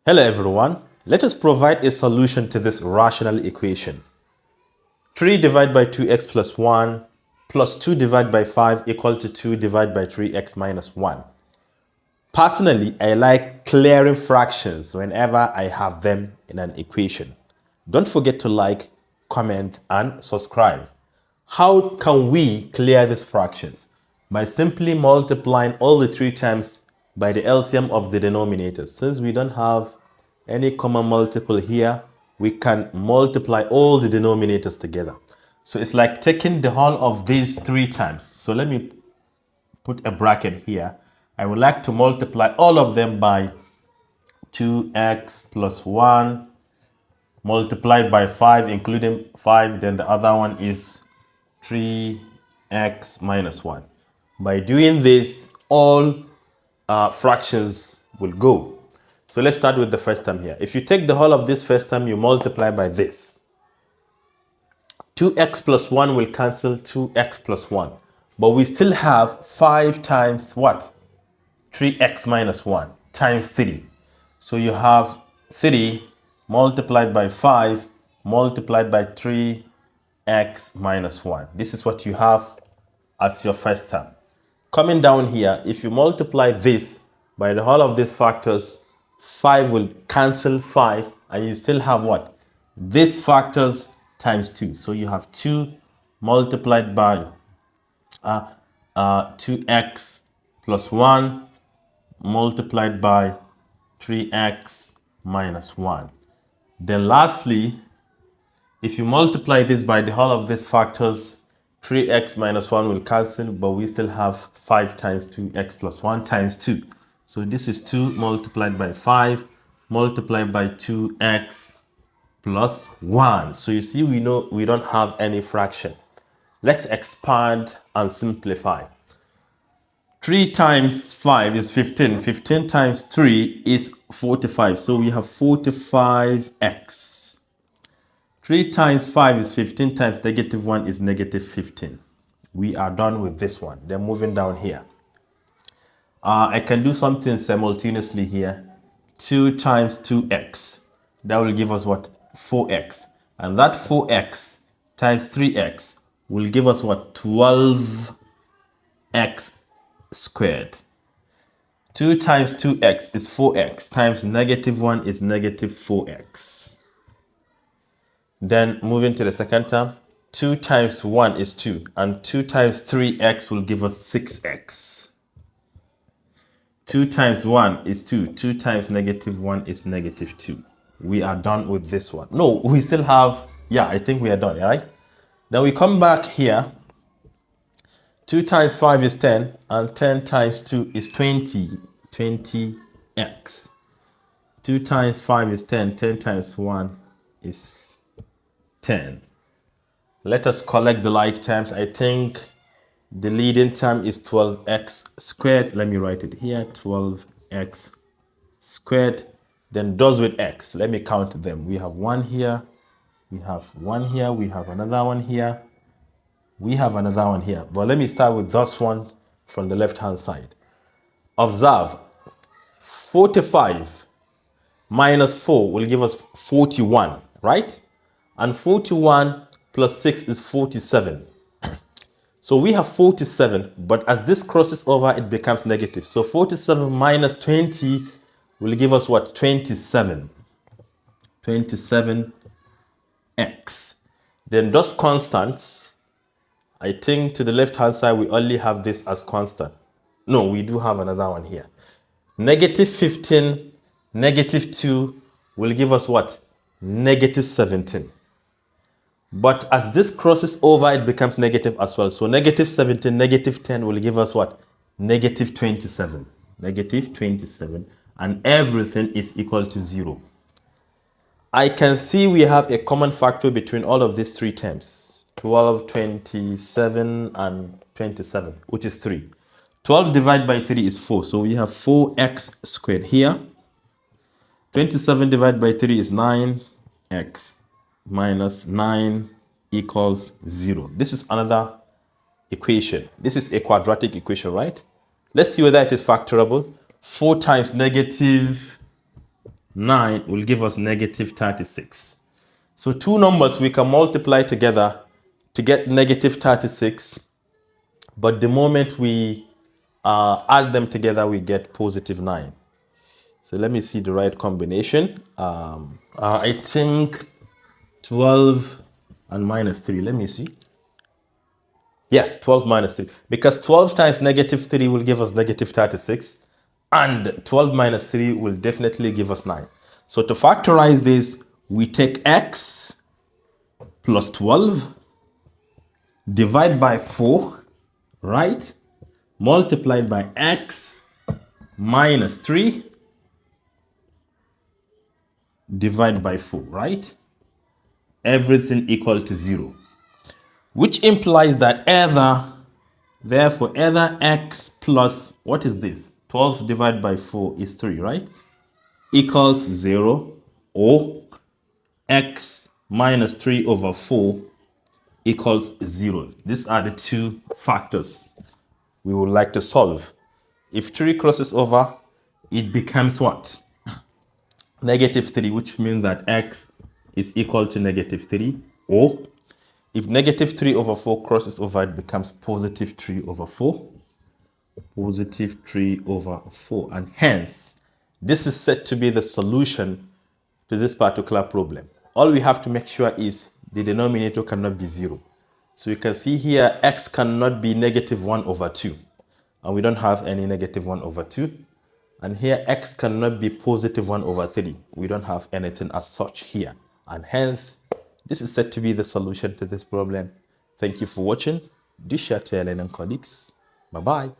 Hello everyone, let us provide a solution to this rational equation. 3 divided by 2x plus 1 plus 2 divided by 5 equal to 2 divided by 3x minus 1. Personally, I like clearing fractions whenever I have them in an equation. Don't forget to like, comment, and subscribe. How can we clear these fractions? By simply multiplying all the 3 times by the LCM of the denominators. Since we don't have any common multiple here, we can multiply all the denominators together. So it's like taking the whole of these 3 times. So let me put a bracket here. I would like to multiply all of them by 2x plus 1 multiplied by 5, including 5. Then the other one is 3x minus 1. By doing this, all fractions will go. So let's start with the first term here. If you take the whole of this first term, you multiply by this. 2x plus 1 will cancel 2x plus 1. But we still have 5 times what? 3x minus 1 times 3. So you have 3 multiplied by 5 multiplied by 3x minus 1. This is what you have as your first term. Coming down here, if you multiply this by the whole of these factors, 5 will cancel 5, and you still have what? These factors times 2. So you have 2 multiplied by 2x plus 1 multiplied by 3x minus 1. Then lastly, if you multiply this by the whole of these factors, 3x minus 1 will cancel, but we still have 5 times 2x plus 1 times 2. So this is 2 multiplied by 5 multiplied by 2x plus 1. So you see, we know we don't have any fraction. Let's expand and simplify. 3 times 5 is 15. 15 times 3 is 45. So we have 45x. 3 times 5 is 15 times negative 1 is negative 15. We are done with this one. Then moving down here. I can do something simultaneously here. 2 times 2x. That will give us what? 4x. And that 4x times 3x will give us what? 12x squared. 2 times 2x is 4x times negative 1 is negative 4x. Then moving to the second term, 2 times 1 is 2, and 2 times 3x will give us 6x. 2 times 1 is 2, 2 times negative 1 is negative 2. We are done with this one. No, we still have, yeah, I think we are done, right? Then we come back here. 2 times 5 is 10, and 10 times 2 is 20, 20x. 2 times 5 is 10, 10 times 1 is 10. Let us collect the like terms. I think the leading term is 12x squared. Let me write it here, 12x squared. Then does with x. Let me count them. We have 1 here, we have 1 here, we have another one here, we have another one here. But let me start with this one from the left hand side. Observe, 45 minus 4 will give us 41, right? And 41 plus 6 is 47. So we have 47, but as this crosses over, it becomes negative. So 47 minus 20 will give us what? 27. 27x. Then those constants, I think to the left-hand side, we only have this as constant. No, we do have another one here. Negative 15, negative 2 will give us what? Negative 17. But as this crosses over, it becomes negative as well. So negative 17, negative 10 will give us what? Negative 27. Negative 27. And everything is equal to 0. I can see we have a common factor between all of these 3 terms. 12, 27, and 27, which is 3. 12 divided by 3 is 4. So we have 4x squared here. 27 divided by 3 is 9x. Minus 9 equals 0. This is another equation. This is a quadratic equation, right? Let's see whether it is factorable. 4 times negative 9 will give us negative 36. So two numbers we can multiply together to get negative 36, but the moment we add them together, we get positive 9. So let me see the right combination. I think 12 and minus 3. Let me see. Yes, 12 minus 3. Because 12 times negative 3 will give us negative 36. And 12 minus 3 will definitely give us 9. So to factorize this, we take x plus 12, divide by 4, right? Multiplied by x minus 3, divide by 4, right? Everything equal to 0. Which implies that therefore either x plus, what is this? 12 divided by 4 is 3, right? Equals 0, or x minus 3 over 4 equals 0. These are the two factors we would like to solve. If 3 crosses over, it becomes what? Negative 3, which means that x is equal to negative 3, or if negative 3 over 4 crosses over, it becomes positive 3 over 4. Positive 3 over 4. And hence, this is said to be the solution to this particular problem. All we have to make sure is the denominator cannot be 0. So you can see here, x cannot be negative 1 over 2. And we don't have any negative 1 over 2. And here, x cannot be positive 1 over 3. We don't have anything as such here. And hence, this is said to be the solution to this problem. Thank you for watching. Do share to your learning colleagues. Bye-bye.